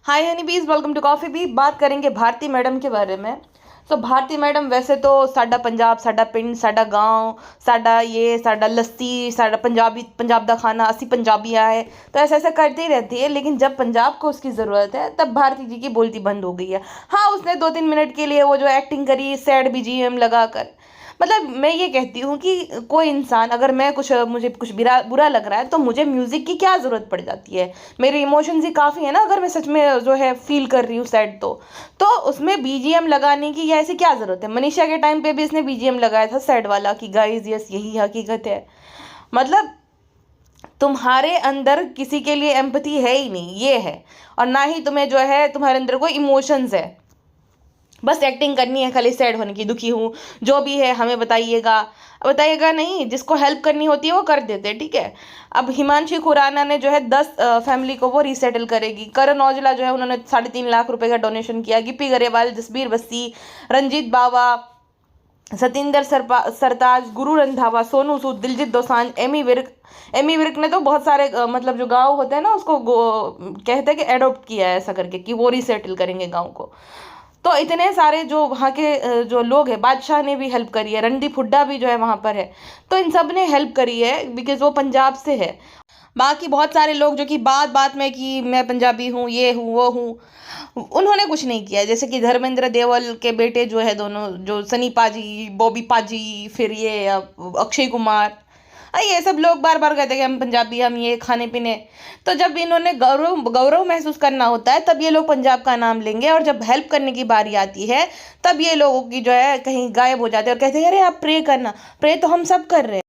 हाय हनी बीज, welcome to coffee B. बात करेंगे भारती मैडम के बारे में। तो भारती मैडम वैसे तो साडा पंजाब, साडा पिंड, साडा गांव, साडा लस्सी, साडा पंजाबी, पंजाब दा खाना, असी पंजाबियाँ है। तो ऐसा ऐसा करती ही रहती है, लेकिन जब पंजाब को उसकी ज़रूरत है तब भारती जी की बोलती बंद हो गई है। हाँ, उसने 2-3 मिनट के लिए वो जो एक्टिंग करी सैड बीजीएम लगा कर। मतलब मैं ये कहती हूँ कि कोई इंसान, अगर मुझे कुछ बुरा बुरा लग रहा है तो मुझे म्यूज़िक की क्या ज़रूरत पड़ जाती है। मेरे इमोशंस ही काफ़ी है ना, अगर मैं सच में जो है फील कर रही हूँ सैड तो उसमें बीजीएम लगाने की या ऐसी क्या ज़रूरत है। मनीषा के टाइम पे भी इसने बीजीएम लगाया था सैड वाला कि गाइस यस यही हकीकत है। मतलब तुम्हारे अंदर किसी के लिए एम्पैथी है ही नहीं, ये है। और ना ही तुम्हें जो है तुम्हारे अंदर कोई इमोशंस है। बस एक्टिंग करनी है खाली सैड होने की, दुखी हूँ जो भी है हमें बताइएगा। बताइएगा नहीं, जिसको हेल्प करनी होती है वो कर देते हैं, ठीक है। अब हिमांशी खुराना ने जो है 10 फैमिली को वो रिसेटल करेगी। करण औजला जो है उन्होंने 3.5 लाख रुपए का डोनेशन किया। गिप्पी गरेवाल, जसबीर बस्सी, रंजीत बावा, सतिंदर सरताज, गुरु रंधावा, सोनू सूद, दिलजीत दोसांझ, एमी विर्क ने तो बहुत सारे मतलब जो गांव होते हैं ना उसको कहते हैं कि एडॉप्ट किया है ऐसा करके कि वो रिसेटल करेंगे गांव को। तो इतने सारे जो वहाँ के जो लोग हैं, बादशाह ने भी हेल्प करी है, रणदीप हुड्डा भी जो है वहाँ पर है। तो इन सब ने हेल्प करी है बिकॉज वो पंजाब से है। बाकी बहुत सारे लोग जो कि बात बात में कि मैं पंजाबी हूँ, ये हूँ वो हूँ, उन्होंने कुछ नहीं किया। जैसे कि धर्मेंद्र देवल के बेटे जो है दोनों, जो सनी पाजी, बॉबी पाजी, फिर ये अक्षय कुमार, ये सब लोग बार बार कहते हैं कि हम पंजाबी, हम ये खाने पीने। तो जब इन्होंने गौरव गौरव महसूस करना होता है तब ये लोग पंजाब का नाम लेंगे, और जब हेल्प करने की बारी आती है तब ये लोगों की जो है कहीं गायब हो जाते हैं और कहते हैं अरे आप प्रे करना। प्रे तो हम सब कर रहे हैं,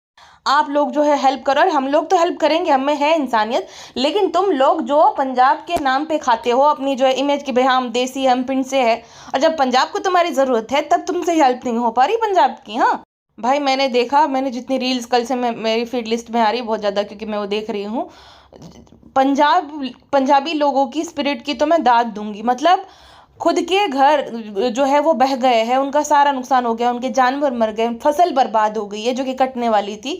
आप लोग जो है हेल्प करो, और हम लोग तो हेल्प करेंगे, हमें है इंसानियत। लेकिन तुम लोग जो पंजाब के नाम पे खाते हो अपनी जो है इमेज की, भाई हम देसी, हम पिंड से है, और जब पंजाब को तुम्हारी ज़रूरत है तब तुमसे हेल्प नहीं हो पा रही पंजाब की। हाँ भाई, मैंने देखा, मैंने जितनी रील्स कल से मेरी फीड लिस्ट में आ रही है बहुत ज़्यादा, क्योंकि मैं वो देख रही हूँ। पंजाबी लोगों की स्पिरिट की तो मैं दाद दूंगी। मतलब खुद के घर जो है वो बह गए हैं, उनका सारा नुकसान हो गया, उनके जानवर मर गए, फसल बर्बाद हो गई है जो कि कटने वाली थी,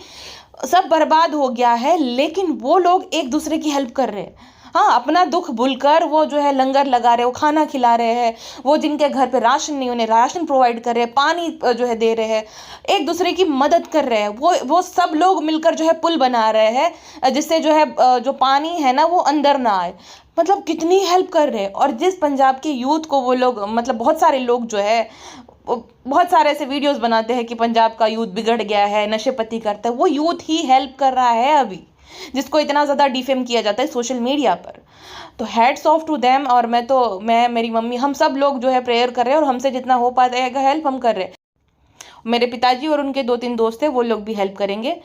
सब बर्बाद हो गया है, लेकिन वो लोग एक दूसरे की हेल्प कर रहे हैं। हाँ, अपना दुख भूलकर वो जो है लंगर लगा रहे, वो खाना खिला रहे हैं, वो जिनके घर पे राशन नहीं उन्हें राशन प्रोवाइड कर रहे हैं, पानी जो है दे रहे हैं, एक दूसरे की मदद कर रहे हैं। वो सब लोग मिलकर जो है पुल बना रहे हैं, जिससे जो है जो पानी है ना वो अंदर ना आए। मतलब कितनी हेल्प कर रहे हैं। और जिस पंजाब के यूथ को वो लोग, मतलब बहुत सारे लोग जो है बहुत सारे ऐसे वीडियोस बनाते हैं कि पंजाब का यूथ बिगड़ गया है, नशे पत्ती करता है, वो यूथ ही हेल्प कर रहा है अभी, जिसको इतना ज़्यादा डिफेम किया जाता है सोशल मीडिया पर। तो हैट्स ऑफ टू देम। और मैं, मेरी मम्मी, हम सब लोग जो है प्रेयर कर रहे हैं, और हमसे जितना हो पाता है हेल्प हम कर रहे हैं। मेरे पिताजी और उनके 2-3 दोस्त हैं, वो लोग भी हेल्प करेंगे।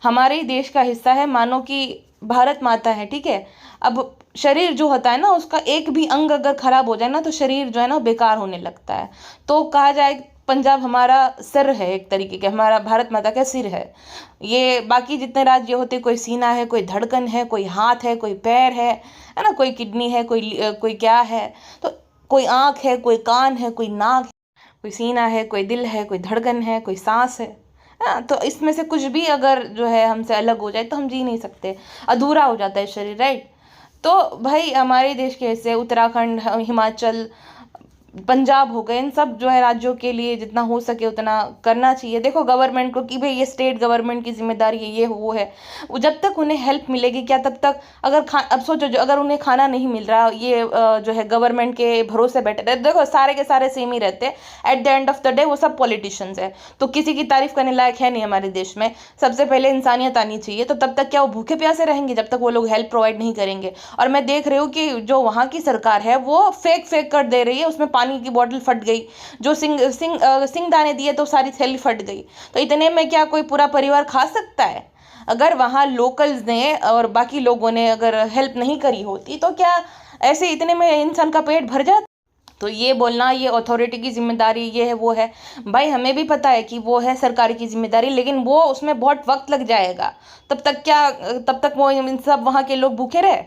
हमारे ही देश का हिस्सा है, मानो कि भारत माता है, ठीक है। अब शरीर जो होता है ना, उसका एक भी अंग अगर खराब हो जाए ना तो शरीर जो है ना बेकार होने लगता है। तो कहा जाए पंजाब हमारा सिर है, एक तरीके के हमारा भारत माता का सिर है। ये बाकी जितने राज्य होते, कोई सीना है, कोई धड़कन है, कोई हाथ है, कोई पैर है ना, कोई किडनी है, कोई क्या है, तो कोई आँख है, कोई कान है, कोई नाक, कोई सीना है, कोई दिल है, कोई धड़कन है, कोई सांस है। हाँ, तो इसमें से कुछ भी अगर जो है हमसे अलग हो जाए तो हम जी नहीं सकते, अधूरा हो जाता है शरीर, राइट। तो भाई हमारे देश के ऐसे उत्तराखंड, हिमाचल, पंजाब हो गए, इन सब जो है राज्यों के लिए जितना हो सके उतना करना चाहिए। देखो गवर्नमेंट को कि भाई ये स्टेट गवर्नमेंट की जिम्मेदारी है, ये वो है। वो जब तक उन्हें हेल्प मिलेगी क्या, तब तक अगर अब सोचो जो अगर उन्हें खाना नहीं मिल रहा, ये जो है गवर्नमेंट के भरोसे बैठे रहते, देखो सारे के सारे सेम ही रहते हैं। At the end of the day वो सब पॉलिटिशियंस है, तो किसी की तारीफ करने लायक है नहीं हमारे देश में। सबसे पहले इंसानियत आनी चाहिए। तो तब तक क्या वो भूखे प्यासे रहेंगे जब तक वो लोग हेल्प प्रोवाइड नहीं करेंगे। और मैं देख रही हूँ कि जो वहाँ की सरकार है वो फेक फेक कर दे रही है, उसमें पानी की बोतल फट गई, जो सिंग दाने दिए तो सारी थैली फट गई। तो इतने में क्या कोई पूरा परिवार खा सकता है? अगर वहाँ लोकल्स ने और बाकी लोगों ने अगर हेल्प नहीं करी होती तो क्या ऐसे इतने में इंसान का पेट भर जाता? तो ये बोलना ये अथॉरिटी की जिम्मेदारी, ये है वो है, भाई हमें भी पता है कि वो है सरकार की जिम्मेदारी, लेकिन वो उसमें बहुत वक्त लग जाएगा। तब तक वो इन सब वहाँ के लोग भूखे रहे?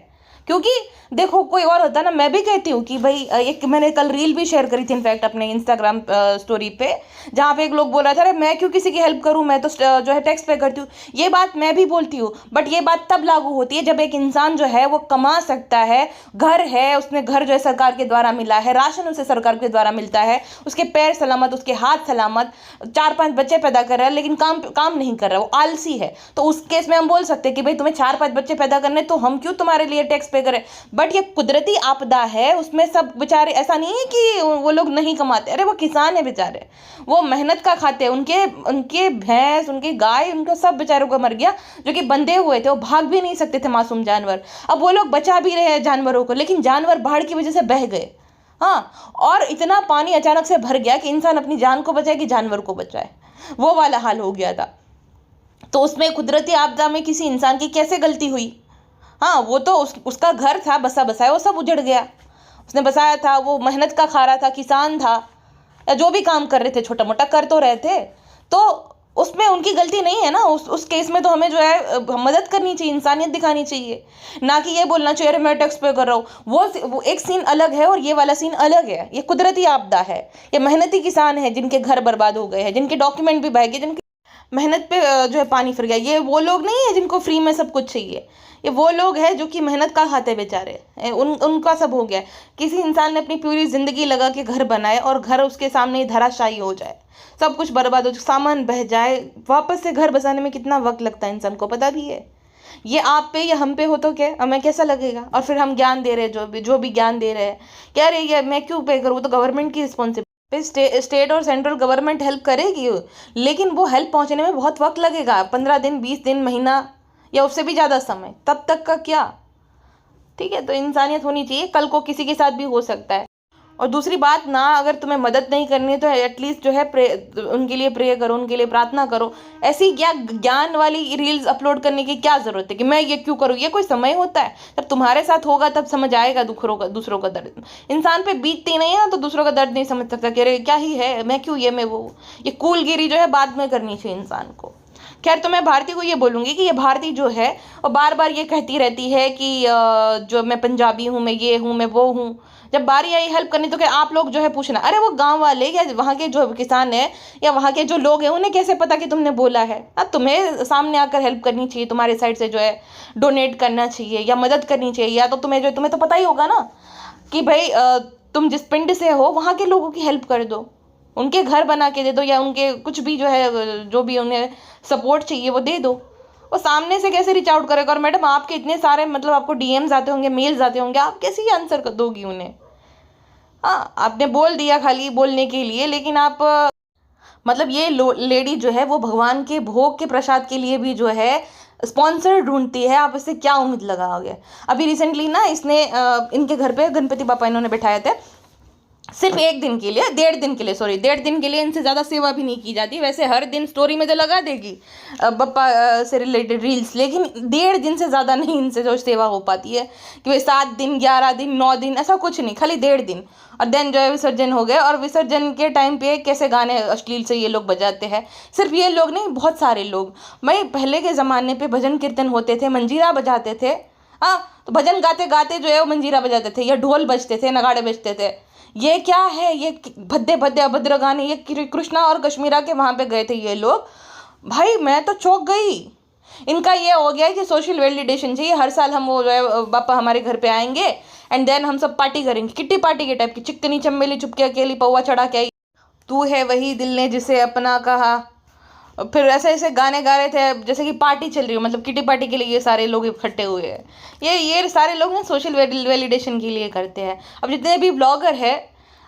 क्योंकि देखो कोई और होता ना, मैं भी कहती हूँ कि भाई एक मैंने कल रील भी शेयर करी थी इनफैक्ट अपने इंस्टाग्राम स्टोरी पे, जहाँ पे एक लोग बोल रहा था, अरे मैं क्यों किसी की हेल्प करूँ, मैं तो जो है टैक्स पे करती हूँ। ये बात मैं भी बोलती हूँ, बट ये बात तब लागू होती है जब एक इंसान जो है वो कमा सकता है, घर है, उसने घर जो है सरकार के द्वारा मिला है, राशन उसे सरकार के द्वारा मिलता है, उसके पैर सलामत, उसके हाथ सलामत, 4-5 बच्चे पैदा कर रहा है, लेकिन काम काम नहीं कर रहा, वो आलसी है, तो उस केस में हम बोल सकते हैं कि भाई तुम्हें 4-5 बच्चे पैदा करने, तो हम क्यों तुम्हारे लिए टैक्स पे करें। बट ये कुदरती आपदा है, उसमें सब बेचारे, ऐसा नहीं है कि वो लोग नहीं कमाते, अरे वो किसान है बेचारे, वो मेहनत का खाते हैं, उनके उनके भैंस, उनकी गाय, उनका सब बेचारों को मर गया, जो कि बंधे हुए थे, वो भाग भी नहीं सकते थे मासूम जानवर। अब वो लोग बचा भी रहे हैं जानवरों को, लेकिन जानवर बाढ़ की वजह से बह गए। हाँ, और इतना पानी अचानक से भर गया कि इंसान अपनी जान को बचाए कि जानवर को बचाए, वो वाला हाल हो गया था। तो उसमें कुदरती आपदा में किसी इंसान की कैसे गलती हुई। हाँ, वो तो उसका घर था बसा बसाया, वो सब उजड़ गया, उसने बसाया था, वो मेहनत का खा रहा था, किसान था, या जो भी काम कर रहे थे छोटा मोटा कर तो रहे थे, तो उसमें उनकी गलती नहीं है ना। उस केस में तो हमें जो है मदद करनी चाहिए, इंसानियत दिखानी चाहिए, ना कि ये बोलना चाहिए अरे मैं टैक्स पे कर रहा हूँ। वो एक सीन अलग है और ये वाला सीन अलग है। ये कुदरती आपदा है, ये मेहनती किसान है जिनके घर बर्बाद हो गए हैं, जिनके डॉक्यूमेंट भी बह गए, जिनकी मेहनत पे जो है पानी फिर गया। ये वो लोग नहीं है जिनको फ्री में सब कुछ चाहिए, ये वो लोग हैं जो कि मेहनत का खाते बेचारे, उनका सब हो गया। किसी इंसान ने अपनी पूरी जिंदगी लगा के घर बनाए और घर उसके सामने ही धराशायी हो जाए, सब कुछ बर्बाद हो जाए, सामान बह जाए, वापस से घर बसाने में कितना वक्त लगता है इंसान को पता भी है। ये आप पे या हम पे हो तो क्या, हमें कैसा लगेगा। और फिर हम ज्ञान दे रहे हैं, जो भी ज्ञान दे रहे हैं, कह रहे ये मैं क्यों पे करूँ, तो गवर्नमेंट की रिस्पॉन्सिबिलिटी, स्टेट और सेंट्रल गवर्नमेंट हेल्प करेगी, लेकिन वो हेल्प पहुंचने में बहुत वक्त लगेगा, 15 दिन, 20 दिन, महीना, या उससे भी ज़्यादा समय, तब तक का क्या। ठीक है, तो इंसानियत होनी चाहिए, कल को किसी के साथ भी हो सकता है। और दूसरी बात ना, अगर तुम्हें मदद नहीं करनी है तो एटलीस्ट जो है उनके लिए प्रे करो, उनके लिए प्रार्थना करो। ऐसी क्या ज्ञान वाली रील्स अपलोड करने की क्या ज़रूरत है कि मैं ये क्यों करूँ। ये कोई समय होता है, जब तुम्हारे साथ होगा तब समझ आएगा दूसरों का दर्द। इंसान पे बीतती नहीं है ना, तो दूसरों का दर्द नहीं समझ सकता कि अरे क्या ही है, मैं क्यों, ये मैं वो। ये कूलगिरी जो है बाद में करनी चाहिए इंसान को। खैर, तो मैं भारती को ये बोलूँगी कि ये भारती जो है और बार बार ये कहती रहती है कि जो मैं पंजाबी हूँ, मैं ये हूँ, मैं वो हूँ। जब बारी आई हेल्प करनी तो क्या आप लोग जो है पूछना, अरे वो गांव वाले या वहाँ के जो किसान है या वहाँ के जो लोग हैं उन्हें कैसे पता कि तुमने बोला है। तुम्हें सामने आकर हेल्प करनी चाहिए, तुम्हारे साइड से जो है डोनेट करना चाहिए या मदद करनी चाहिए, या तो तुम्हें तो पता ही होगा ना कि भाई तुम जिस पिंड से हो वहाँ के लोगों की हेल्प कर दो, उनके घर बना के दे दो, या उनके कुछ भी जो है जो भी उन्हें सपोर्ट चाहिए वो दे दो। वो सामने से कैसे रीच आउट करेगा। और मैडम आपके इतने सारे मतलब आपको डीएम्स आते होंगे, मेल्स आते होंगे, आप कैसे ही आंसर कर दोगी उन्हें। हाँ, आपने बोल दिया खाली बोलने के लिए, लेकिन आप मतलब ये लेडी जो है वो भगवान के भोग के प्रसाद के लिए भी जो है स्पॉन्सर ढूंढती है। आप इससे क्या उम्मीद लगाओगे। अभी रिसेंटली ना इसने इनके घर पे गणपति बापा इन्होंने बैठाए थे, सिर्फ 1 दिन के लिए, 1.5 दिन के लिए, सॉरी 1.5 दिन के लिए। इनसे ज़्यादा सेवा भी नहीं की जाती। वैसे हर दिन स्टोरी में तो लगा देगी बप्पा से रिलेटेड रील्स, लेकिन 1.5 दिन से ज़्यादा नहीं इनसे जो सेवा हो पाती है कि भाई 7 दिन, 11 दिन, 9 दिन, ऐसा कुछ नहीं, खाली 1.5 दिन। और देन जो है विसर्जन हो गए। और विसर्जन के टाइम पे कैसे गाने अश्लील से ये लोग बजाते हैं। सिर्फ ये लोग नहीं, बहुत सारे लोग। भाई पहले के ज़माने पे भजन कीर्तन होते थे, मंजीरा बजाते थे। हाँ, तो भजन गाते गाते जो है वो मंजीरा बजाते थे, या ढोल बजते थे, नगाड़े बजते थे। ये क्या है, ये भद्दे भद्दे अभद्र गाने। ये कृष्णा और कश्मीरा के वहाँ पे गए थे ये लोग। भाई मैं तो चौंक गई। इनका ये हो गया है कि सोशल वैलिडेशन चाहिए। हर साल हम वो जो है पापा हमारे घर पे आएंगे एंड देन हम सब पार्टी करेंगे, किट्टी पार्टी के टाइप की, चिकनी चमेली चुपके अकेली पौवा चढ़ा के आई, तू है वही दिल ने जिसे अपना कहा। फिर ऐसे ऐसे गाने गा रहे थे जैसे कि पार्टी चल रही हो, मतलब किटी पार्टी के लिए ये सारे लोग इकट्ठे हुए हैं। ये सारे लोग ना सोशल वैलिडेशन के लिए करते हैं। अब जितने भी ब्लॉगर है,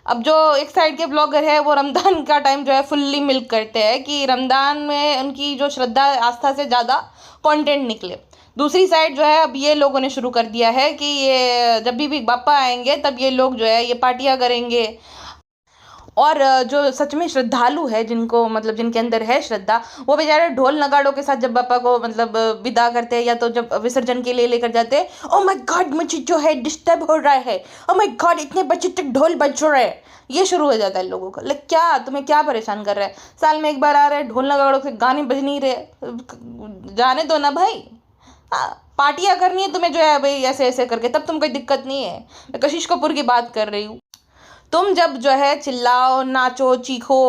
अब जो एक साइड के ब्लॉगर है वो रमज़ान का टाइम जो है फुल्ली मिल्क करते हैं कि रमज़ान में उनकी जो श्रद्धा आस्था से ज़्यादा कंटेंट निकले। दूसरी साइड जो है अब ये लोगों ने शुरू कर दिया है कि ये जब भी बापा आएंगे तब ये लोग जो है ये पार्टियाँ करेंगे। और जो सच में श्रद्धालु है, जिनको मतलब जिनके अंदर है श्रद्धा, वो बेचारे ढोल नगाड़ों के साथ जब बापा को मतलब विदा करते हैं या तो जब विसर्जन के लिए लेकर जाते हैं, ओ माय गॉड मुझे जो है डिस्टर्ब हो रहा है, ओ माय गॉड इतने बजे तक ढोल बज रहे हैं, ये शुरू हो जाता है लोगों का। लाइक क्या तुम्हें क्या परेशान कर रहा है। साल में एक बार आ रहा है, ढोल नगाड़ों से गाने बज नहीं रहे, जाने दो ना भाई। हाँ, पार्टियाँ करनी है तुम्हें जो है भाई ऐसे ऐसे करके, तब तुम कोई दिक्कत नहीं है। मैं कशिश कपूर की बात कर रही हूँ। तुम जब जो है चिल्लाओ, नाचो, चीखो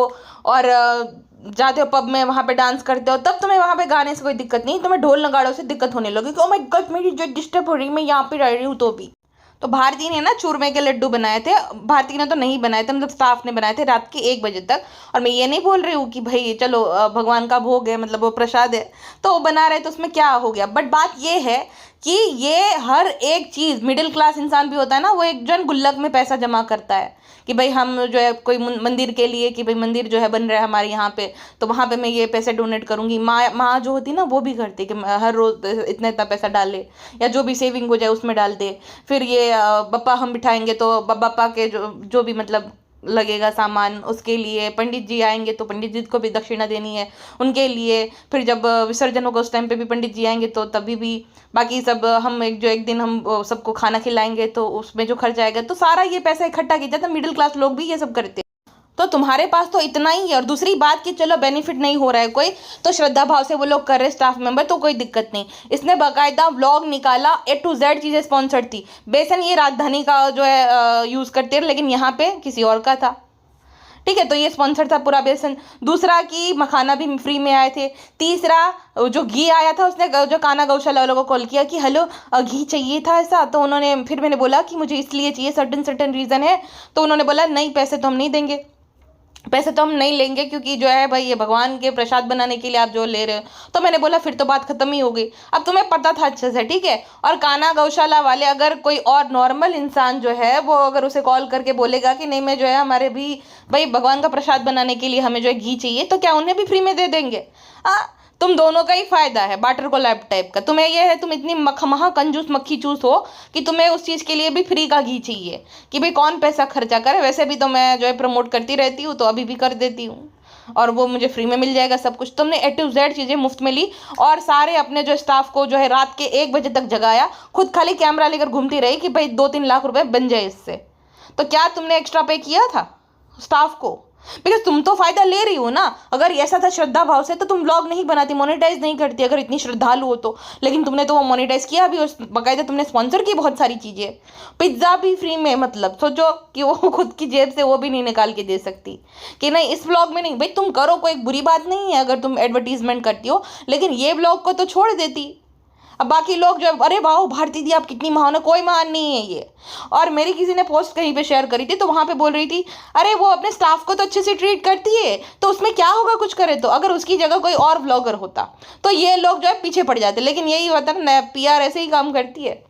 और जाते हो पब में, वहाँ पे डांस करते हो, तब तुम्हें वहाँ पे गाने से कोई दिक्कत नहीं, तुम्हें ढोल नगाड़ों से दिक्कत होने लगी कि ओ माय गॉड मेरी जो डिस्टर्ब हो रही, मैं यहाँ पे रह रही हूँ तो भी। तो भारती ने ना चूरमे के लड्डू बनाए थे। भारती ने तो नहीं बनाए थे, मतलब स्टाफ ने बनाए थे रात के 1 बजे तक। और मैं ये नहीं बोल रही हूँ कि भाई चलो भगवान का भोग है, मतलब वो प्रसाद है तो वो बना रहे तो उसमें क्या हो गया। बट बात ये है कि ये हर एक चीज़, मिडिल क्लास इंसान भी होता है ना, वो एक जो है गुल्लक में पैसा जमा करता है कि भाई हम जो है कोई मंदिर के लिए, कि भाई मंदिर जो है बन रहा है हमारे यहाँ पे, तो वहाँ पे मैं ये पैसे डोनेट करूँगी। माँ माँ जो होती है ना, वो भी करती है कि हर रोज़ इतना इतना पैसा डाले, या जो भी सेविंग हो जाए उसमें डाल दे। फिर ये बप्पा हम बिठाएंगे तो बप्पा के जो जो भी मतलब लगेगा सामान, उसके लिए पंडित जी आएंगे तो पंडित जी को भी दक्षिणा देनी है उनके लिए। फिर जब विसर्जन होगा उस टाइम पे भी पंडित जी आएंगे तो तभी भी। बाकी सब हम एक दिन हम सबको खाना खिलाएंगे तो उसमें जो खर्च आएगा, तो सारा ये पैसा इकट्ठा किया जाता है। मिडिल क्लास लोग भी ये सब करते हैं। तो तुम्हारे पास तो इतना ही है। और दूसरी बात कि चलो बेनिफिट नहीं हो रहा है कोई, तो श्रद्धा भाव से वो लोग कर रहे स्टाफ मेंबर, तो कोई दिक्कत नहीं। इसने बाकायदा व्लॉग निकाला, A to Z चीज़ें स्पॉन्सर्ड थी। बेसन ये राजधानी का जो है यूज़ करते हैं, लेकिन यहाँ पे किसी और का था, ठीक है। तो ये स्पॉन्सर था पूरा बेसन। दूसरा कि मखाना भी फ्री में आए थे। तीसरा जो घी आया था, उसने जो काना गौशाला वालों को कॉल किया कि हेलो घी चाहिए था ऐसा, तो उन्होंने, फिर मैंने बोला कि मुझे इसलिए चाहिए, सर्टन रीज़न है। तो उन्होंने बोला नहीं पैसे तो हम नहीं देंगे, पैसे तो हम नहीं लेंगे, क्योंकि जो है भाई ये भगवान के प्रसाद बनाने के लिए आप जो ले रहे हो। तो मैंने बोला फिर तो बात खत्म ही हो गई। अब तुम्हें पता था अच्छे से, ठीक है। और काना गौशाला वाले, अगर कोई और नॉर्मल इंसान जो है वो अगर उसे कॉल करके बोलेगा कि नहीं मैं जो है हमारे भी भाई भगवान का प्रसाद बनाने के लिए हमें जो है घी चाहिए, तो क्या उन्हें भी फ्री में दे देंगे? हाँ, तुम दोनों का ही फायदा है, बाटर को लैप टाइप का। तुम्हें ये है, तुम इतनी महा कंजूस मक्खी चूस हो कि तुम्हें उस चीज़ के लिए भी फ्री का घी चाहिए कि भाई कौन पैसा खर्चा करे। वैसे भी तो मैं जो है प्रमोट करती रहती हूँ, तो अभी भी कर देती हूँ, और वो मुझे फ्री में मिल जाएगा सब कुछ। तुमने A to Z चीज़ें मुफ्त में ली, और सारे अपने जो स्टाफ को जो है रात के 1 बजे तक जगाया, खुद खाली कैमरा लेकर घूमती रही कि भाई 2-3 लाख रुपए बन जाए इससे। तो क्या तुमने एक्स्ट्रा पे किया था स्टाफ को? बिकॉज तुम तो फायदा ले रही हो ना। अगर ऐसा था श्रद्धा भाव से, तो तुम व्लॉग नहीं बनाती, मोनेटाइज नहीं करती, अगर इतनी श्रद्धालु हो तो। लेकिन तुमने तो वो मोनेटाइज किया भी, और बाकायदा तुमने स्पॉन्सर की बहुत सारी चीज़ें। पिज्ज़ा भी फ्री में, मतलब सोचो कि वो खुद की जेब से वो भी नहीं निकाल के दे सकती कि नहीं इस व्लॉग में नहीं। भाई तुम करो, कोई बुरी बात नहीं है अगर तुम एडवर्टीजमेंट करती हो, लेकिन ये व्लॉग को तो छोड़ देती। अब बाकी लोग जो अरे वाह भारती दी आप कितनी महान है, कोई महान नहीं है ये। और मेरी किसी ने पोस्ट कहीं पे शेयर करी थी, तो वहाँ पे बोल रही थी अरे वो अपने स्टाफ को तो अच्छे से ट्रीट करती है, तो उसमें क्या होगा कुछ करे तो। अगर उसकी जगह कोई और व्लॉगर होता तो ये लोग जो है पीछे पड़ जाते। लेकिन यही होता है ना, PR ऐसे ही काम करती है।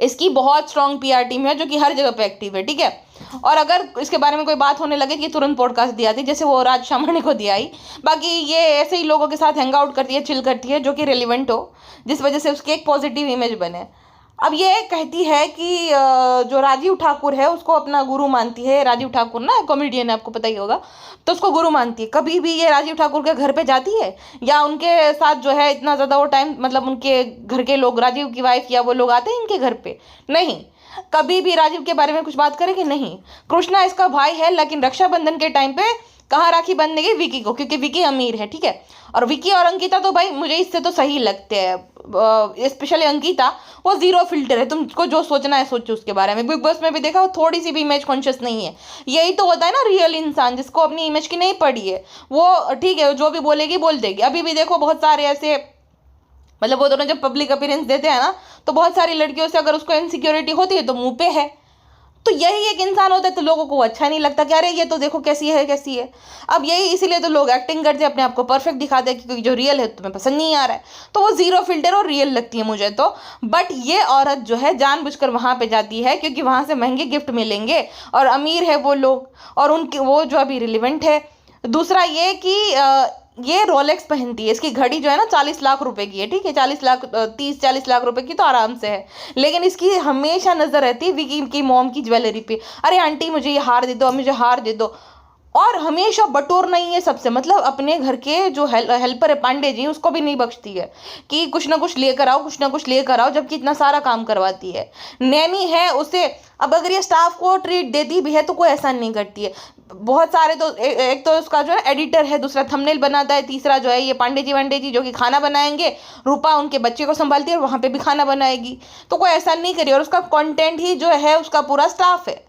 इसकी बहुत स्ट्रॉन्ग PR टीम है जो कि हर जगह पे एक्टिव है, ठीक है। और अगर इसके बारे में कोई बात होने लगे कि तुरंत पॉडकास्ट दिया थी, जैसे वो राज शामणी को दिया ही। बाकी ये ऐसे ही लोगों के साथ हैंग आउट करती है, चिल करती है, जो कि रेलिवेंट हो, जिस वजह से उसकी एक पॉजिटिव इमेज बने। अब ये कहती है कि जो राजीव ठाकुर है उसको अपना गुरु मानती है। राजीव ठाकुर ना कॉमेडियन है, आपको पता ही होगा, तो उसको गुरु मानती है। कभी भी ये राजीव ठाकुर के घर पे जाती है, या उनके साथ जो है इतना ज़्यादा वो टाइम, मतलब उनके घर के लोग, राजीव की वाइफ या वो लोग आते हैं इनके घर पे? नहीं। कभी भी राजीव के बारे में कुछ बात करेगी? नहीं। कृष्णा इसका भाई है, लेकिन रक्षाबंधन के टाइम पे कहाँ राखी बांधेगी? विकी को, क्योंकि विकी अमीर है, ठीक है। और विकी और अंकिता तो भाई मुझे इससे तो सही लगते हैं, स्पेशली अंकिता। वो जीरो फिल्टर है, तुमको जो सोचना है सोचो उसके बारे में। बिग बॉस में भी देखा, वो थोड़ी सी भी इमेज कॉन्शियस नहीं है। यही तो होता है ना रियल इंसान, जिसको अपनी इमेज की नहीं पड़ी है, वो ठीक है जो भी बोलेगी बोल देगी। अभी भी देखो बहुत सारे ऐसे, मतलब वो दोनों जब पब्लिक अपीयरेंस देते हैं ना, तो बहुत सारी लड़कियों से अगर उसको इनसिक्योरिटी होती है तो मुंह पे है। तो यही एक इंसान होता है, तो लोगों को अच्छा नहीं लगता कि अरे ये तो देखो कैसी है कैसी है। अब यही इसीलिए तो लोग एक्टिंग करते हैं, अपने आप को परफेक्ट दिखाते हैं, क्योंकि जो रियल है तुम्हें पसंद नहीं आ रहा है, तो वो जीरो फिल्टर और रियल लगती है मुझे तो। बट ये औरत जो है जानबूझकर वहाँ पे जाती है, क्योंकि वहाँ से महंगे गिफ्ट मिलेंगे, और अमीर है वो लोग, और उनके वो जो अभी रिलेवेंट है। दूसरा ये कि ये रोलेक्स पहनती है, इसकी घड़ी जो है ना 40 लाख रुपए की है, ठीक है। 30-40 लाख रुपए की तो आराम से है। लेकिन इसकी हमेशा नजर रहती है विकी की मॉम की ज्वेलरी पे। अरे आंटी मुझे ये हार दे दो, मुझे हार दे दो। और हमेशा बटोरना ही है सबसे, मतलब अपने घर के जो हेल्पर है पांडे जी, उसको भी नहीं बख्शती है कि कुछ ना कुछ लेकर आओ, कुछ ना कुछ लेकर आओ, जबकि इतना सारा काम करवाती है। नैनी है उसे, अब अगर ये स्टाफ को ट्रीट देती भी है तो कोई एहसान नहीं करती है। बहुत सारे तो एक तो उसका जो है एडिटर है, दूसरा थंबनेल बनाता है, तीसरा जो है ये पांडे जी जो कि खाना बनाएंगे, रूपा उनके बच्चे को संभालती है और वहाँ पे भी खाना बनाएगी, तो कोई एहसान नहीं करिए। और उसका कंटेंट ही जो है उसका पूरा स्टाफ है।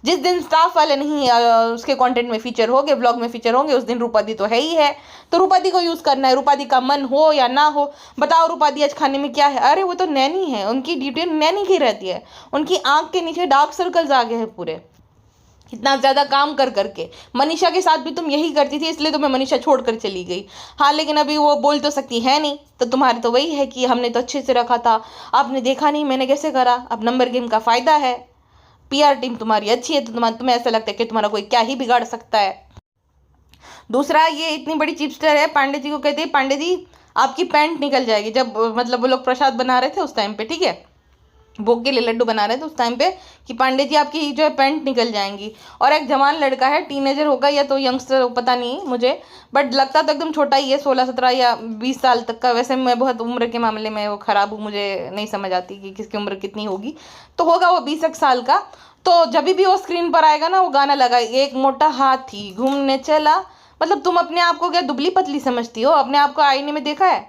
जिस दिन स्टाफ वाले नहीं उसके कंटेंट में फीचर होंगे, ब्लॉग में फीचर होंगे, उस दिन रूपा दी तो है ही है। तो रूपा दी को यूज़ करना है, रूपा दी का मन हो या ना हो। बताओ रूपा दी आज खाने में क्या है? अरे वो तो नैनी है, उनकी ड्यूटी नैनी की रहती है। उनकी आंख के नीचे डार्क सर्कल्स आ गए हैं पूरे, इतना ज़्यादा काम कर करके। मनीषा के साथ भी तुम यही करती थी, इसलिए तुम्हें मनीषा छोड़कर चली गई। हाँ लेकिन अभी वो बोल तो सकती है नहीं, तो तुम्हारे तो वही है कि हमने तो अच्छे से रखा था, आपने देखा नहीं मैंने कैसे करा। अब नंबर गेम का फ़ायदा है, पीआर टीम तुम्हारी अच्छी है, तो तुम्हें ऐसा लगता है कि तुम्हारा कोई क्या ही बिगाड़ सकता है। दूसरा, ये इतनी बड़ी चिपस्टर है, पांडे जी को कहती है पांडे जी आपकी पैंट निकल जाएगी। जब मतलब वो लोग प्रसाद बना रहे थे उस टाइम पे, ठीक है, भोग के लिए लड्डू बना रहे थे उस टाइम पे, कि पांडे जी आपकी जो है पैंट निकल जाएंगी। और एक जवान लड़का है, टीनेजर होगा या तो यंगस्टर, पता नहीं मुझे, बट लगता तो एकदम छोटा ही है, 16-17 या 20 साल तक का। वैसे मैं बहुत उम्र के मामले में वो खराब हूँ, मुझे नहीं समझ आती कि किसकी उम्र कितनी होगी, तो होगा वो 20 साल का। तो जब भी वो स्क्रीन पर आएगा ना, वो गाना लगाए, एक मोटा हाथी घूमने चला। मतलब तुम अपने आप को क्या दुबली पतली समझती हो? अपने आप को आईने में देखा है?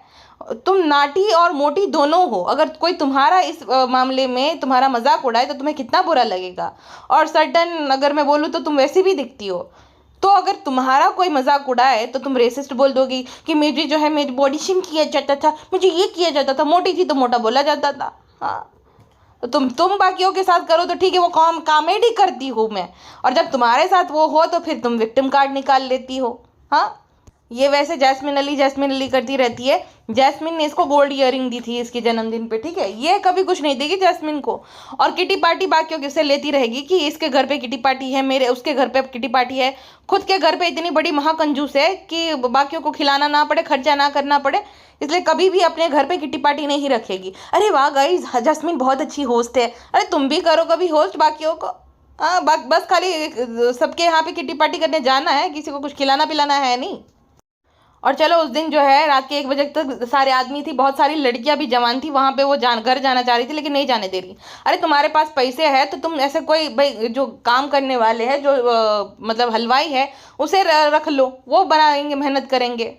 तुम नाटी और मोटी दोनों हो। अगर कोई तुम्हारा इस मामले में तुम्हारा मजाक उड़ाए तो तुम्हें कितना बुरा लगेगा। और सर्टन अगर मैं बोलूँ तो तुम वैसी भी दिखती हो। तो अगर तुम्हारा कोई मजाक उड़ाए तो तुम रेसिस्ट बोल दोगी कि मेरी जो है मेरी बॉडी शेम किया जाता था, मुझे ये किया जाता था, मोटी थी तो मोटा बोला जाता था। हाँ, तो तुम बाकियों के साथ करो तो ठीक है, वो कॉमेडी करती हूँ मैं, और जब तुम्हारे साथ वो हो तो फिर तुम विक्टिम कार्ड निकाल लेती हो। हाँ, ये वैसे जैस्मिन अली करती रहती है। जैस्मिन ने इसको गोल्ड ईयरिंग दी थी इसके जन्मदिन पे, ठीक है, ये कभी कुछ नहीं देगी जैस्मिन को। और किटी पार्टी बाकियों के से लेती रहेगी कि इसके घर पे किटी पार्टी है, मेरे उसके घर पे किटी पार्टी है। खुद के घर पे इतनी बड़ी महाकंजूस है कि बाकियों को खिलाना ना पड़े, खर्चा ना करना पड़े, इसलिए कभी भी अपने घर पे किटी पार्टी नहीं रखेगी। अरे वाह गाइस, जैस्मिन बहुत अच्छी होस्ट है। अरे तुम भी करो कभी होस्ट बाकियों को। हाँ, बस खाली सबके यहाँ पे किटी पार्टी करने जाना है, किसी को कुछ खिलाना पिलाना है नहीं। और चलो, उस दिन जो है रात के 1 बजे तक सारे आदमी थी, बहुत सारी लड़कियां भी जवान थी वहां पे, वो घर जाना चाह रही थी लेकिन नहीं जाने दे रही। अरे तुम्हारे पास पैसे है तो तुम ऐसे कोई भाई जो काम करने वाले हैं, जो मतलब हलवाई है, उसे रख लो, वो बनाएंगे, मेहनत करेंगे।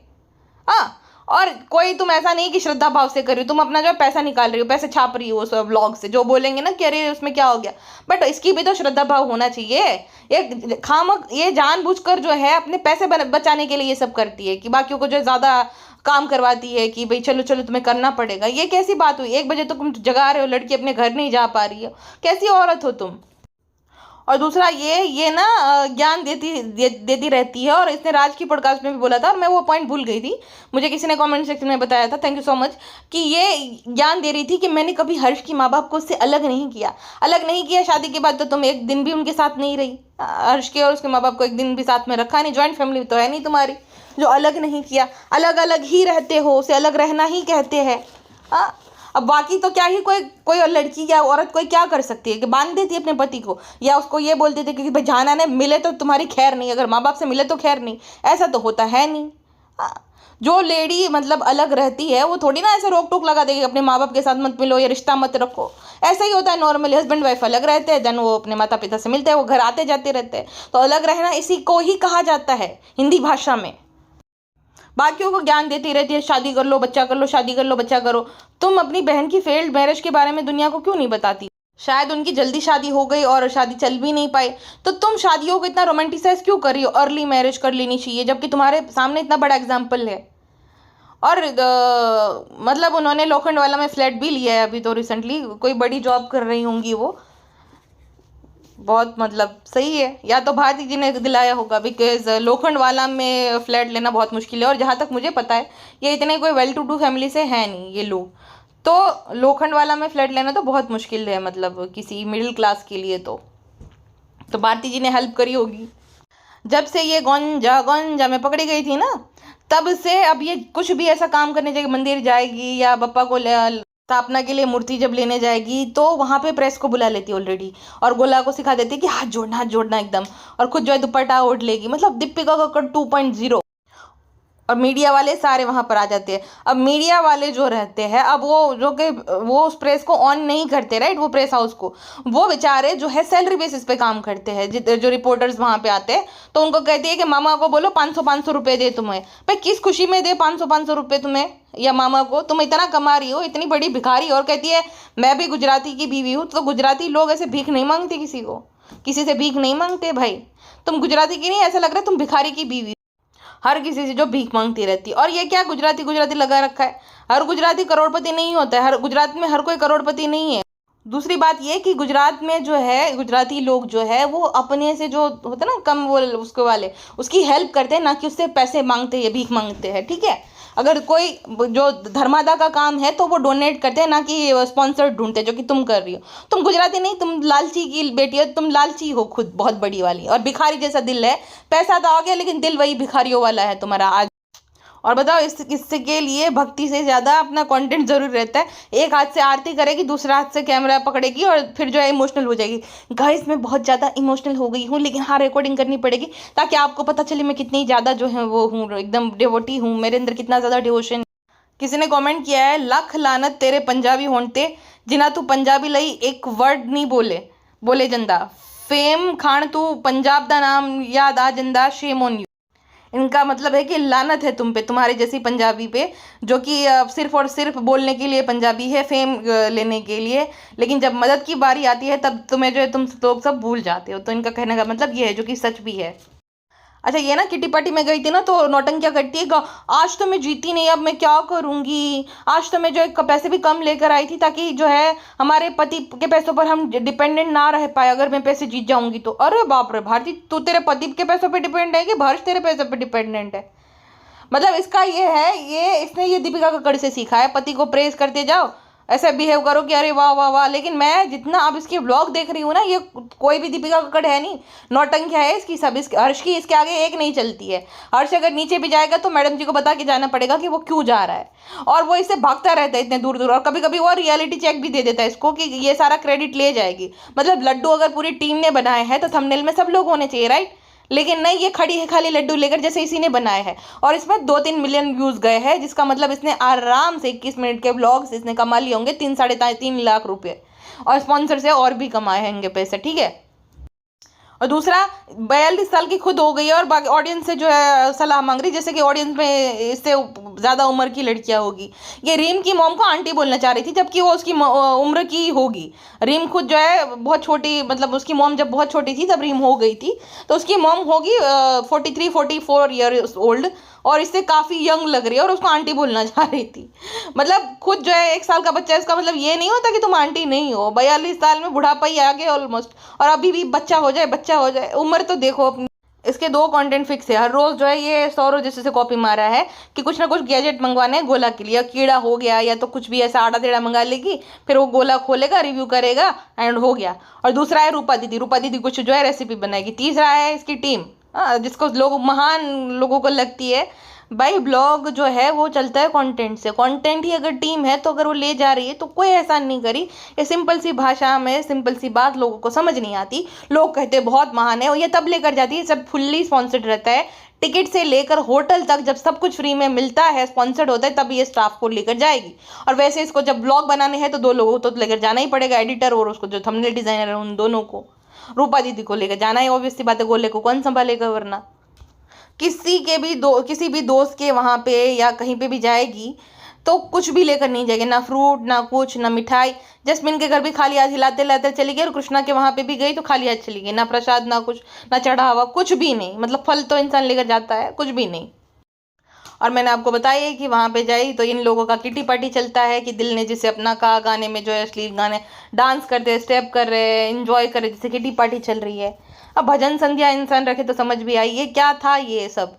हाँ, और कोई तुम ऐसा नहीं कि श्रद्धा भाव से कर रही हो, तुम अपना जो पैसा निकाल रही हो, पैसे छाप रही हो उस व्लॉग से, जो बोलेंगे ना कि अरे उसमें क्या हो गया, बट इसकी भी तो श्रद्धा भाव होना चाहिए। ये जानबूझकर जो है अपने पैसे बचाने के लिए ये सब करती है, कि बाकियों को जो ज़्यादा काम करवाती है कि भाई चलो चलो तुम्हें करना पड़ेगा। ये कैसी बात हुई? 1 बजे तो तुम जगा रहे हो, लड़की अपने घर नहीं जा पा रही हो, कैसी औरत हो तुम? और दूसरा, ये ना ज्ञान देती रहती है। और इसने राज की पॉडकास्ट में भी बोला था, और मैं वो पॉइंट भूल गई थी, मुझे किसी ने कमेंट सेक्शन में बताया था, थैंक यू सो मच, कि ये ज्ञान दे रही थी कि मैंने कभी हर्ष की माँ बाप को उससे अलग नहीं किया। शादी के बाद तो तुम एक दिन भी उनके साथ नहीं रही, हर्ष के और उसके माँ बाप को एक दिन भी साथ में रखा नहीं। ज्वाइंट फैमिली तो है नहीं तुम्हारी, जो अलग नहीं किया। अलग अलग ही रहते हो, उसे अलग रहना ही कहते हैं। हाँ, अब बाकी तो क्या ही कोई और लड़की या औरत कोई क्या कर सकती है कि बांध देती है अपने पति को, या उसको ये बोल देती है कि भाई जाना नहीं, मिले तो तुम्हारी खैर नहीं, अगर माँ बाप से मिले तो खैर नहीं। ऐसा तो होता है नहीं। जो लेडी मतलब अलग रहती है वो थोड़ी ना ऐसे रोक टोक लगा देगी अपने माँ बाप के साथ मत मिलो या रिश्ता मत रखो। ऐसा ही होता है नॉर्मली, हस्बैंड वाइफ अलग रहते हैं, देन वो अपने माता पिता से मिलते हैं, वो घर आते जाते रहते हैं। तो अलग रहना इसी को ही कहा जाता है हिंदी भाषा में। बाकियों को ज्ञान देती रहती है, शादी कर लो बच्चा कर लो, शादी कर लो बच्चा करो। तुम अपनी बहन की फेल्ड मैरिज के बारे में दुनिया को क्यों नहीं बताती? शायद उनकी जल्दी शादी हो गई और शादी चल भी नहीं पाई, तो तुम शादियों को इतना रोमांटिसाइज क्यों कर रही हो? अर्ली मैरिज कर लेनी चाहिए, जबकि तुम्हारे सामने इतना बड़ा एग्जाम्पल है। और मतलब उन्होंने लोखंडवाला में फ्लैट भी लिया है अभी तो रिसेंटली, कोई बड़ी जॉब कर रही होंगी वो, बहुत मतलब सही है। या तो भारती जी ने दिलाया होगा, बिकॉज लोखंडवाला में फ्लैट लेना बहुत मुश्किल है, और जहाँ तक मुझे पता है ये इतने कोई वेल टू डू फैमिली से है नहीं ये लोग, तो लोखंडवाला में फ्लैट लेना तो बहुत मुश्किल है, मतलब किसी मिडिल क्लास के लिए। तो भारती जी ने हेल्प करी होगी। जब से ये गोंजा में पकड़ी गई थी ना, तब से अब ये कुछ भी ऐसा काम करने जाएगी, मंदिर जाएगी या बप्पा को स्थापना के लिए मूर्ति जब लेने जाएगी तो वहां पे प्रेस को बुला लेती है ऑलरेडी, और गोला को सिखा देती है कि हाथ जोड़ना एकदम, और खुद जो है दुपट्टा ओढ़ लेगी, मतलब दीपिका कक्कड़ 2.0। और मीडिया वाले सारे वहां पर आ जाते हैं। अब मीडिया वाले जो रहते हैं, अब वो जो कि वो उस प्रेस को ऑन नहीं करते, राइट, वो प्रेस हाउस को, वो बेचारे जो है सैलरी बेसिस पे काम करते हैं। जो रिपोर्टर्स वहां पे आते हैं तो उनको कहती है कि मामा को बोलो 500 रुपए दे तुम्हें। भाई किस खुशी में दे 500 रुपए तुम्हें या मामा को? तुम इतना कमा रही हो, इतनी बड़ी भिखारी, और कहती है मैं भी गुजराती की बीवी हूँ। तो गुजराती लोग ऐसे भीख नहीं मांगते किसी को, किसी से भीख नहीं मांगते भाई। तुम गुजराती की नहीं, ऐसा लग रहा है तुम भिखारी की बीवी, हर किसी से जो भीख मांगती रहती है। और ये क्या गुजराती गुजराती लगा रखा है? हर गुजराती करोड़पति नहीं होता है, हर गुजरात में हर कोई करोड़पति नहीं है। दूसरी बात ये कि गुजरात में जो है गुजराती लोग जो है वो अपने से जो होता है ना कम, वो उसके वाले उसकी हेल्प करते हैं, ना कि उससे पैसे मांगते हैं, भीख मांगते हैं, ठीक है। अगर कोई जो धर्मादा का काम है तो वो डोनेट करते हैं, ना कि स्पॉन्सर ढूंढते हैं, जो कि तुम कर रही हो। तुम गुजराती नहीं, तुम लालची की बेटी हो, तुम लालची हो खुद, बहुत बड़ी वाली, और भिखारी जैसा दिल है। पैसा तो आ गया लेकिन दिल वही भिखारियों वाला है तुम्हारा आज। और बताओ, इसके लिए भक्ति से ज़्यादा अपना कंटेंट ज़रूर रहता है। एक हाथ से आरती करेगी, दूसरा हाथ से कैमरा पकड़ेगी, और फिर जो है इमोशनल हो जाएगी। गाइस मैं बहुत ज़्यादा इमोशनल हो गई हूँ, लेकिन हाँ रिकॉर्डिंग करनी पड़ेगी ताकि आपको पता चले मैं कितनी ज़्यादा जो है वो हूँ, एकदम डिवोटी हूँ, मेरे अंदर कितना ज़्यादा डिवोशन। किसी ने कमेंट किया है, लख लानत तेरे पंजाबी होंते जिन्ना तू पंजाबी लई एक वर्ड नहीं बोले बोले जंदा, फेम खान तू पंजाब दा नाम याद आ जंदा, शेम ऑन यू। इनका मतलब है कि लानत है तुम पे, तुम्हारे जैसी पंजाबी पे, जो कि सिर्फ और सिर्फ बोलने के लिए पंजाबी है, फेम लेने के लिए, लेकिन जब मदद की बारी आती है तब तुम्हें जो है तुम लोग सब भूल जाते हो। तो इनका कहने का मतलब ये है, जो कि सच भी है। अच्छा, ये ना किटी पार्टी में गई थी ना, तो नौटंकियाँ करती है, आज तो मैं जीती नहीं, अब मैं क्या करूंगी, आज तो मैं जो है पैसे भी कम लेकर आई थी ताकि जो है हमारे पति के पैसों पर हम डिपेंडेंट ना रह पाए, अगर मैं पैसे जीत जाऊंगी तो। अरे बाप रे भारती, तू तेरे पति के पैसों पर डिपेंड है कि भर्ष तेरे पैसों पर डिपेंडेंट है? मतलब इसका ये है, इसने ये दीपिका कक्कड़ से सीखा है, पति को प्रेज करते जाओ, ऐसा बिहेव करो कि अरे वाह वाह वाह। लेकिन मैं जितना अब इसके व्लॉग देख रही हूँ ना, ये कोई भी दीपिका कक्कड़ है नहीं, नौटंकिया है इसकी सब। इसके हर्ष की इसके आगे एक नहीं चलती है। हर्ष अगर नीचे भी जाएगा तो मैडम जी को बता के जाना पड़ेगा कि वो क्यों जा रहा है, और वो इससे भागता रहता है इतने दूर दूर। और कभी कभी वो रियलिटी चेक भी दे देता है इसको कि ये सारा क्रेडिट ले जाएगी। मतलब लड्डू अगर पूरी टीम ने बनाए हैं तो थंबनेल में सब लोग होने चाहिए, राइट? लेकिन नहीं, ये खड़ी है खाली लड्डू लेकर, जैसे इसी ने बनाया है। और इसमें 2-3 मिलियन व्यूज गए हैं, जिसका मतलब इसने आराम से 21 मिनट के व्लॉग्स इसने कमा लिए होंगे 3-3.5 लाख रुपए, और स्पॉन्सर से और भी कमाए होंगे पैसे, ठीक है। और दूसरा, 42 साल की खुद हो गई है और बाकी ऑडियंस से जो है सलाह मांग रही, जैसे कि ऑडियंस में इससे ज़्यादा उम्र की लड़कियां होगी। ये रीम की मॉम को आंटी बोलना चाह रही थी, जबकि वो उसकी उम्र की होगी। रीम खुद जो है बहुत छोटी, मतलब उसकी मॉम जब बहुत छोटी थी तब रीम हो गई थी, तो उसकी मॉम होगी 43-44 ईयर्स ओल्ड, और इससे काफ़ी यंग लग रही है, और उसको आंटी बोलना चाह रही थी। मतलब खुद जो है 1 साल का बच्चा है, इसका मतलब ये नहीं होता कि तुम आंटी नहीं हो। 42 साल में बुढ़ापा ही आ गया ऑलमोस्ट, और अभी भी बच्चा हो जाए, उम्र तो देखो अपनी। इसके 2 कंटेंट फिक्स है, हर रोज जो है ये सौरव जैसे से कॉपी मारा है कि कुछ ना कुछ गैजेट मंगवाने हैं गोला के लिए, कीड़ा हो गया या तो कुछ भी ऐसा आड़ा टेढ़ा मंगा लेगी, फिर वो गोला खोलेगा, रिव्यू करेगा, एंड हो गया। और दूसरा है रूपा दीदी कुछ जो है रेसिपी बनाएगी। तीसरा है इसकी टीम, जिसको लोग महान लोगों को लगती है। भाई ब्लॉग जो है वो चलता है कंटेंट से, कंटेंट ही अगर टीम है तो अगर वो ले जा रही है तो कोई एहसान नहीं करी। ये सिंपल सी भाषा में सिंपल सी बात लोगों को समझ नहीं आती। लोग कहते हैं बहुत महान है, और ये तब लेकर जाती है सब फुल्ली स्पॉन्सर्ड रहता है, टिकट से लेकर होटल तक जब सब कुछ फ्री में मिलता है, स्पॉन्सर्ड होता है, तब ये स्टाफ को लेकर जाएगी। और वैसे इसको जब ब्लॉग बनाने हैं तो 2 लोगों को तो लेकर जाना ही पड़ेगा, एडिटर और उसको जो थंबनेल डिजाइनर है, उन दोनों को। रूपा दीदी को लेकर जाना है, ऑब्वियस सी बात है, गोले को कौन संभालेगा वरना। किसी भी दोस्त के वहाँ पे या कहीं पे भी जाएगी तो कुछ भी लेकर नहीं जाएगी, ना फ्रूट, ना कुछ, ना मिठाई। जस्मिन के घर भी खाली हाथ हिलाते लाते चली गई, और कृष्णा के वहाँ पे भी गई तो खाली हाथ चली गई, ना प्रसाद, ना कुछ, ना चढ़ावा, कुछ भी नहीं। मतलब फल तो इंसान लेकर जाता है, कुछ भी नहीं। और मैंने आपको बताया कि वहाँ पे जाई तो इन लोगों का किटी पार्टी चलता है कि दिल ने जिसे अपना कहा, गाने में जो है अश्लील गाने डांस करते हैं, स्टेप कर रहे हैं, एंजॉय कर रहे हैं, जैसे किटी पार्टी चल रही है। अब भजन संध्या इंसान रखे तो समझ भी आई ये क्या था ये सब।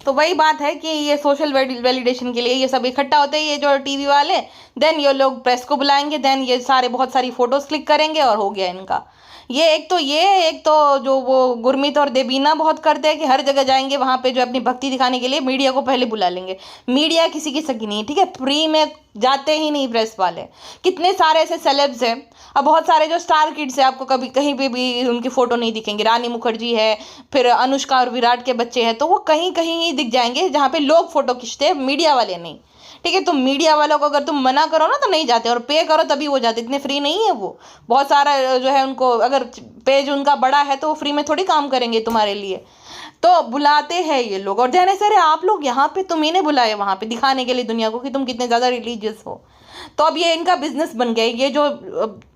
तो वही बात है कि ये सोशल वैलिडेशन के लिए ये सब इकट्ठा होते हैं, ये जो टीवी वाले, देन ये लोग प्रेस को बुलाएंगे, देन ये सारे बहुत सारी फोटोज क्लिक करेंगे और हो गया इनका। एक तो जो वो गुरमीत और देबीना बहुत करते हैं कि हर जगह जाएंगे, वहां पे जो अपनी भक्ति दिखाने के लिए मीडिया को पहले बुला लेंगे। मीडिया किसी की सगी नहीं है, ठीक है, फ्री में जाते ही नहीं प्रेस वाले। कितने सारे ऐसे सेलेब्स हैं, अब बहुत सारे जो स्टार किड्स है, आपको कभी कहीं पे भी उनकी फोटो नहीं दिखेंगे। रानी मुखर्जी है, फिर अनुष्का और विराट के बच्चे हैं, तो वो कहीं कहीं ही दिख जाएंगे जहाँ पे लोग फोटो खींचते हैं, मीडिया वाले नहीं। ठीक है, तो मीडिया वालों को अगर तुम मना करो ना तो नहीं जाते, और पे करो तभी वो जाते, इतने फ्री नहीं है वो। बहुत सारा जो है उनको, अगर पेज उनका बड़ा है तो वो फ्री में थोड़ी काम करेंगे तुम्हारे लिए। तो बुलाते हैं ये लोग, और जैसे अरे आप लोग यहाँ पे, तुम ही ने बुलाए वहां पे दिखाने के लिए दुनिया को कि तुम कितने ज्यादा रिलीजियस हो। तो अब ये इनका बिजनेस बन गया है। ये जो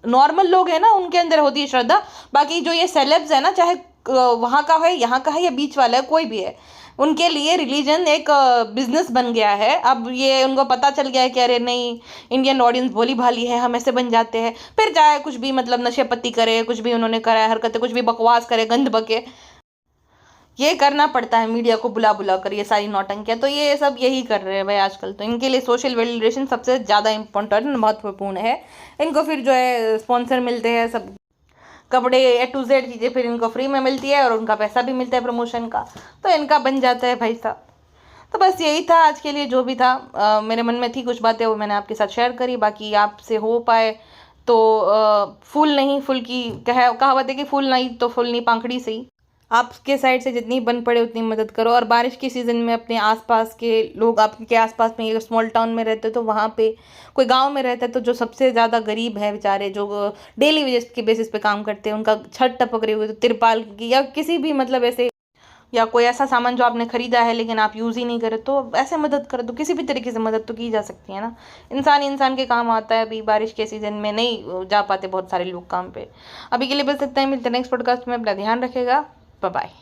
नॉर्मल लोग हैं ना, उनके अंदर होती है श्रद्धा, बाकी जो ये सेलेब्स है ना, चाहे वहाँ का है, यहाँ का है, या बीच वाला है, कोई भी है, उनके लिए रिलीजन एक बिजनेस बन गया है। अब ये उनको पता चल गया है कि अरे नहीं, इंडियन ऑडियंस भोली भाली है, हम ऐसे बन जाते हैं। फिर चाहे कुछ भी मतलब नशे पत्ती करे, कुछ भी उन्होंने करा है हरकतें, कुछ भी बकवास करे, गंद बके, ये करना पड़ता है मीडिया को बुला बुला कर, ये सारी नौटंकियां। तो ये सब यही कर रहे हैं भाई आजकल। तो इनके लिए सोशल वैलिडेशन सबसे ज़्यादा इम्पोर्टेंट, महत्वपूर्ण है। इनको फिर जो है स्पॉन्सर मिलते हैं, सब कपड़े A to Z चीज़ें फिर इनको फ्री में मिलती है, और उनका पैसा भी मिलता है प्रमोशन का, तो इनका बन जाता है भाई साहब। तो बस यही था आज के लिए, जो भी था मेरे मन में थी कुछ बातें, वो मैंने आपके साथ शेयर करी। बाकी आपसे हो पाए तो फूल नहीं, फूल की कहावत है कि फूल नहीं तो फूल नहीं, पंखड़ी सही। आपके साइड से जितनी बन पड़े उतनी मदद करो। और बारिश के सीज़न में अपने आसपास के लोग, आपके आसपास में, स्मॉल टाउन में रहते हो तो वहाँ पे, कोई गांव में रहता है तो जो सबसे ज़्यादा गरीब है बेचारे, जो डेली वेजेस के बेसिस पे काम करते हैं, उनका छत टपक रही हुई, तो तिरपाल की या किसी भी मतलब ऐसे, या कोई ऐसा सामान जो आपने खरीदा है लेकिन आप यूज़ ही नहीं करे, तो ऐसे मदद कर दो। किसी भी तरीके से मदद तो की जा सकती है ना, इंसान इंसान के काम आता है। अभी बारिश के सीज़न में नहीं जा पाते बहुत सारे लोग काम पे। अभी के लिए बस इतना ही, मिलते हैं नेक्स्ट पॉडकास्ट में। अपना ध्यान रखेगा, बाय बाय।